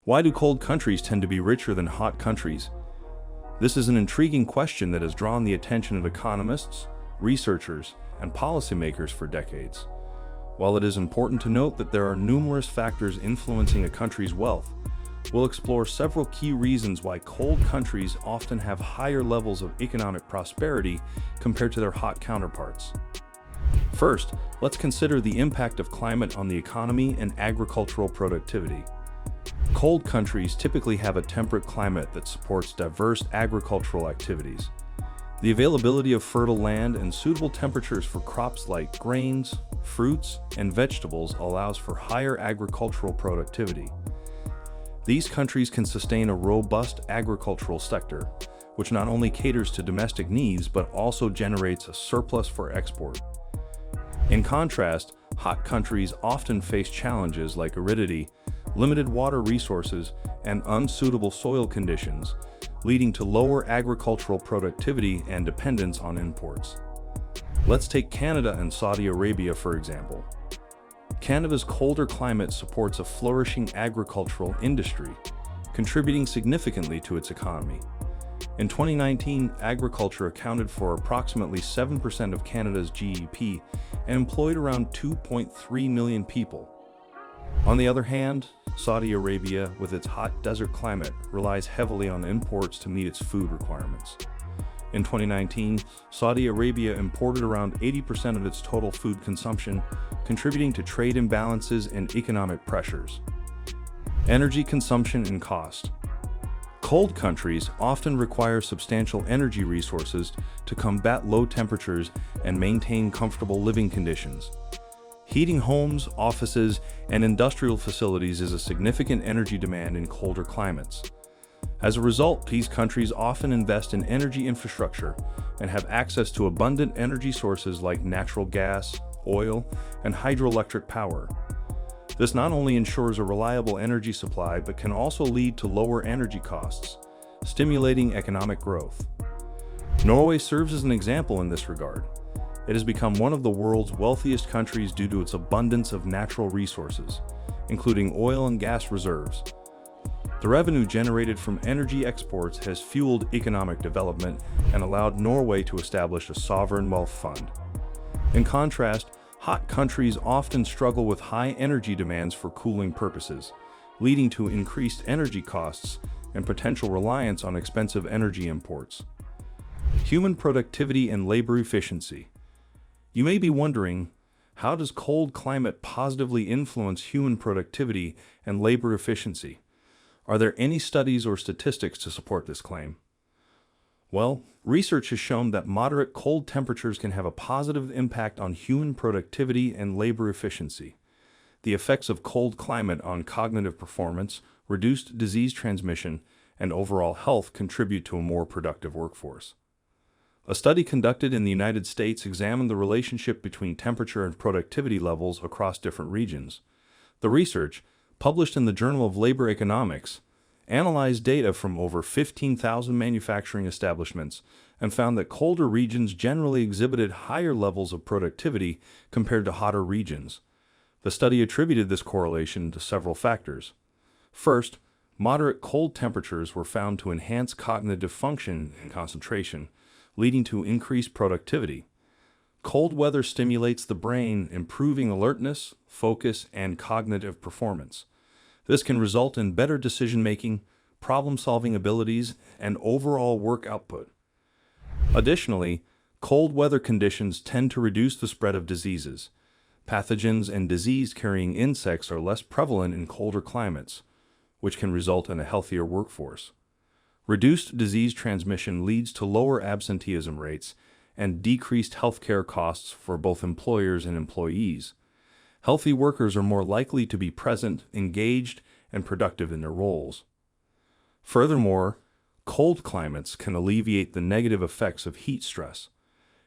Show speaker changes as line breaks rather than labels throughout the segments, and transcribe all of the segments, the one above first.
Why do cold countries tend to be richer than hot countries? This is an intriguing question that has drawn the attention of economists, researchers, and policymakers for decades. While it is important to note that there are numerous factors influencing a country's wealth, we'll explore several key reasons why cold countries often have higher levels of economic prosperity compared to their hot counterparts. First, let's consider the impact of climate on the economy and agricultural productivity. Cold countries typically have a temperate climate that supports diverse agricultural activities. The availability of fertile land and suitable temperatures for crops like grains, fruits, and vegetables allows for higher agricultural productivity. These countries can sustain a robust agricultural sector, which not only caters to domestic needs but also generates a surplus for export. In contrast, hot countries often face challenges like aridity, limited water resources, and unsuitable soil conditions, leading to lower agricultural productivity and dependence on imports. Let's take Canada and Saudi Arabia for example. Canada's colder climate supports a flourishing agricultural industry, contributing significantly to its economy. In 2019, agriculture accounted for approximately 7% of Canada's GDP and employed around 2.3 million people. On the other hand, Saudi Arabia, with its hot desert climate, relies heavily on imports to meet its food requirements. In 2019, Saudi Arabia imported around 80% of its total food consumption, contributing to trade imbalances and economic pressures. Energy consumption and cost. Cold countries often require substantial energy resources to combat low temperatures and maintain comfortable living conditions. Heating homes, offices, and industrial facilities is a significant energy demand in colder climates. As a result, these countries often invest in energy infrastructure and have access to abundant energy sources like natural gas, oil, and hydroelectric power. This not only ensures a reliable energy supply but can also lead to lower energy costs, stimulating economic growth. Norway serves as an example in this regard. It has become one of the world's wealthiest countries due to its abundance of natural resources, including oil and gas reserves. The revenue generated from energy exports has fueled economic development and allowed Norway to establish a sovereign wealth fund. In contrast, hot countries often struggle with high energy demands for cooling purposes, leading to increased energy costs and potential reliance on expensive energy imports. Human productivity and labor efficiency. You may be wondering, how does cold climate positively influence human productivity and labor efficiency? Are there any studies or statistics to support this claim? Well, research has shown that moderate cold temperatures can have a positive impact on human productivity and labor efficiency. The effects of cold climate on cognitive performance, reduced disease transmission, and overall health contribute to a more productive workforce. A study conducted in the United States examined the relationship between temperature and productivity levels across different regions. The research, published in the Journal of Labor Economics, analyzed data from over 15,000 manufacturing establishments and found that colder regions generally exhibited higher levels of productivity compared to hotter regions. The study attributed this correlation to several factors. First, moderate cold temperatures were found to enhance cognitive function and concentration, leading to increased productivity. Cold weather stimulates the brain, improving alertness, focus, and cognitive performance. This can result in better decision-making, problem-solving abilities, and overall work output. Additionally, cold weather conditions tend to reduce the spread of diseases. Pathogens and disease-carrying insects are less prevalent in colder climates, which can result in a healthier workforce. Reduced disease transmission leads to lower absenteeism rates and decreased healthcare costs for both employers and employees. Healthy workers are more likely to be present, engaged, and productive in their roles. Furthermore, cold climates can alleviate the negative effects of heat stress.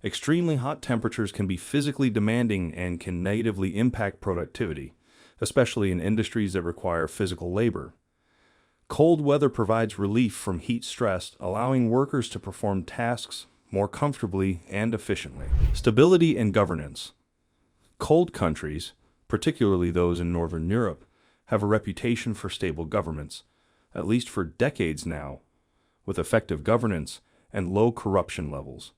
Extremely hot temperatures can be physically demanding and can negatively impact productivity, especially in industries that require physical labor. Cold weather provides relief from heat stress, allowing workers to perform tasks more comfortably and efficiently. Stability and governance. Cold countries, particularly those in Northern Europe, have a reputation for stable governments, at least for decades now, with effective governance and low corruption levels.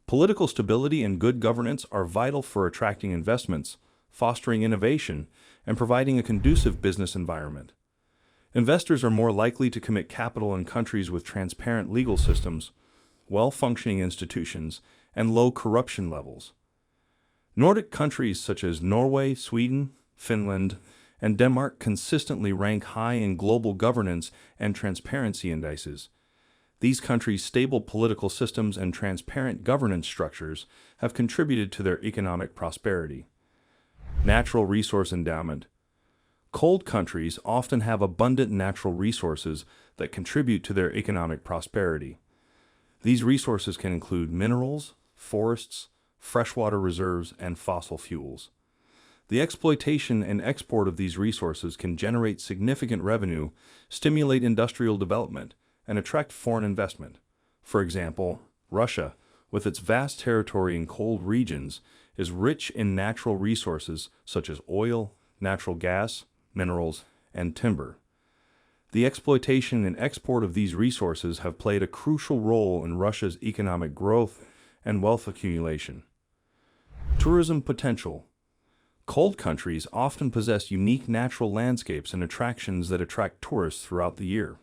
Political stability and good governance are vital for attracting investments, fostering innovation, and providing a conducive business environment. Investors are more likely to commit capital in countries with transparent legal systems, well-functioning institutions, and low corruption levels. Nordic countries such as Norway, Sweden, Finland, and Denmark consistently rank high in global governance and transparency indices. These countries' stable political systems and transparent governance structures have contributed to their economic prosperity. Natural resource endowment. Cold countries often have abundant natural resources that contribute to their economic prosperity. These resources can include minerals, forests, freshwater reserves, and fossil fuels. The exploitation and export of these resources can generate significant revenue, stimulate industrial development, and attract foreign investment. For example, Russia, with its vast territory in cold regions, is rich in natural resources such as oil, natural gas, minerals, and timber. The exploitation and export of these resources have played a crucial role in Russia's economic growth and wealth accumulation. Tourism potential. Cold countries often possess unique natural landscapes and attractions that attract tourists throughout the year.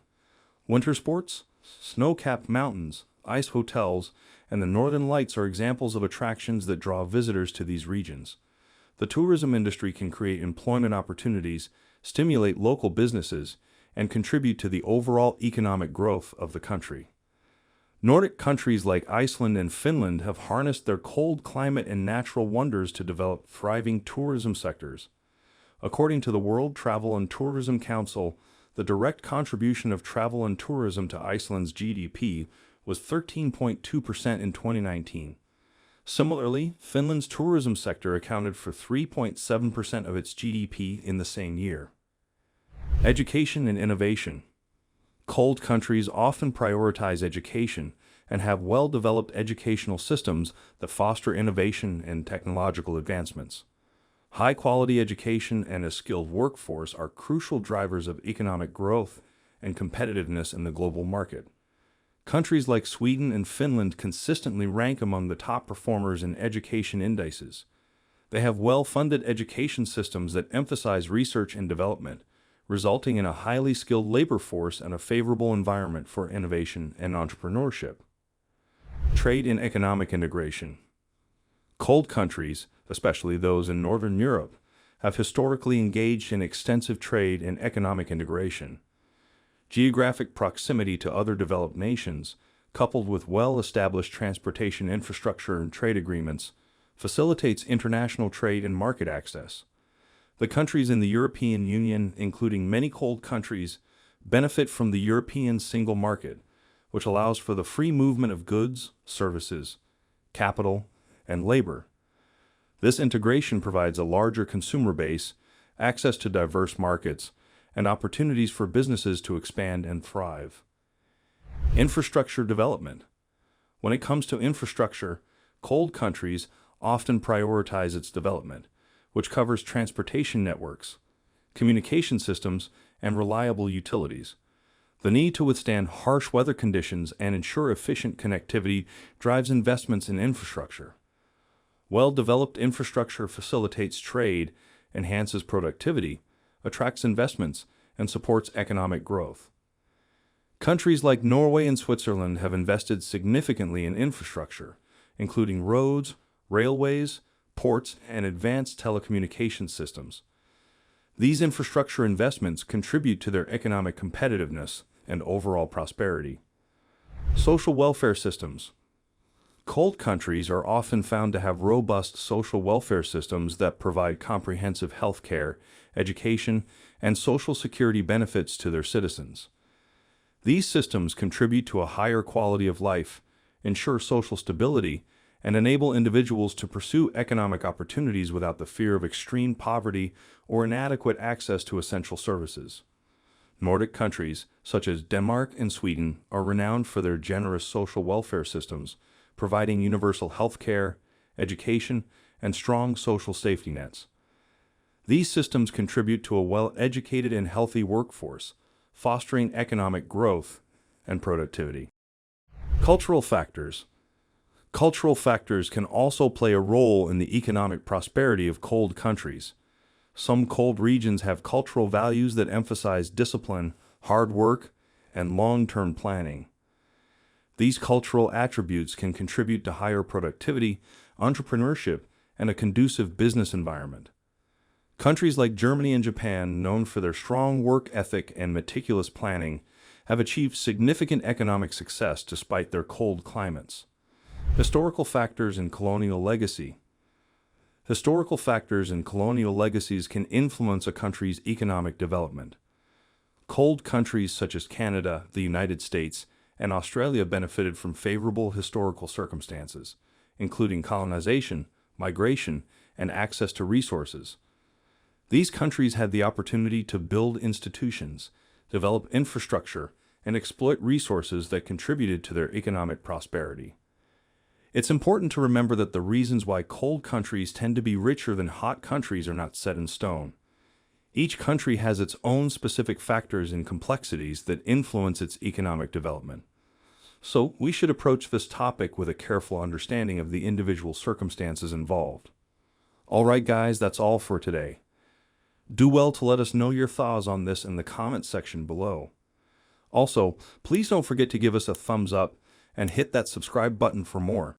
Winter sports, snow-capped mountains, ice hotels, and the Northern Lights are examples of attractions that draw visitors to these regions. The tourism industry can create employment opportunities, stimulate local businesses, and contribute to the overall economic growth of the country. Nordic countries like Iceland and Finland have harnessed their cold climate and natural wonders to develop thriving tourism sectors. According to the World Travel and Tourism Council, the direct contribution of travel and tourism to Iceland's GDP was 13.2% in 2019. Similarly, Finland's tourism sector accounted for 3.7% of its GDP in the same year. Education and innovation. Cold countries often prioritize education and have well-developed educational systems that foster innovation and technological advancements. High-quality education and a skilled workforce are crucial drivers of economic growth and competitiveness in the global market. Countries like Sweden and Finland consistently rank among the top performers in education indices. They have well-funded education systems that emphasize research and development, resulting in a highly skilled labor force and a favorable environment for innovation and entrepreneurship. Trade and economic integration. Cold countries, especially those in Northern Europe, have historically engaged in extensive trade and economic integration. Geographic proximity to other developed nations, coupled with well-established transportation infrastructure and trade agreements, facilitates international trade and market access. The countries in the European Union, including many cold countries, benefit from the European single market, which allows for the free movement of goods, services, capital, and labor. This integration provides a larger consumer base, access to diverse markets, and opportunities for businesses to expand and thrive. Infrastructure development. When it comes to infrastructure, cold countries often prioritize its development, which covers transportation networks, communication systems, and reliable utilities. The need to withstand harsh weather conditions and ensure efficient connectivity drives investments in infrastructure. Well-developed infrastructure facilitates trade, enhances productivity, attracts investments, and supports economic growth. Countries like Norway and Switzerland have invested significantly in infrastructure, including roads, railways, ports, and advanced telecommunications systems. These infrastructure investments contribute to their economic competitiveness and overall prosperity. Social welfare systems. Cold countries are often found to have robust social welfare systems that provide comprehensive health care, education, and social security benefits to their citizens. These systems contribute to a higher quality of life, ensure social stability, and enable individuals to pursue economic opportunities without the fear of extreme poverty or inadequate access to essential services. Nordic countries, such as Denmark and Sweden, are renowned for their generous social welfare systems, providing universal health care, education, and strong social safety nets. These systems contribute to a well-educated and healthy workforce, fostering economic growth and productivity. Cultural factors. Cultural factors can also play a role in the economic prosperity of cold countries. Some cold regions have cultural values that emphasize discipline, hard work, and long-term planning. These cultural attributes can contribute to higher productivity, entrepreneurship, and a conducive business environment. Countries like Germany and Japan, known for their strong work ethic and meticulous planning, have achieved significant economic success despite their cold climates. Historical factors and colonial legacy. Historical factors and colonial legacies can influence a country's economic development. Cold countries such as Canada, the United States, and Australia benefited from favorable historical circumstances, including colonization, migration, and access to resources. These countries had the opportunity to build institutions, develop infrastructure, and exploit resources that contributed to their economic prosperity. It's important to remember that the reasons why cold countries tend to be richer than hot countries are not set in stone. Each country has its own specific factors and complexities that influence its economic development. So, we should approach this topic with a careful understanding of the individual circumstances involved. Alright guys, that's all for today. Do well to let us know your thoughts on this in the comment section below. Also, please don't forget to give us a thumbs up and hit that subscribe button for more.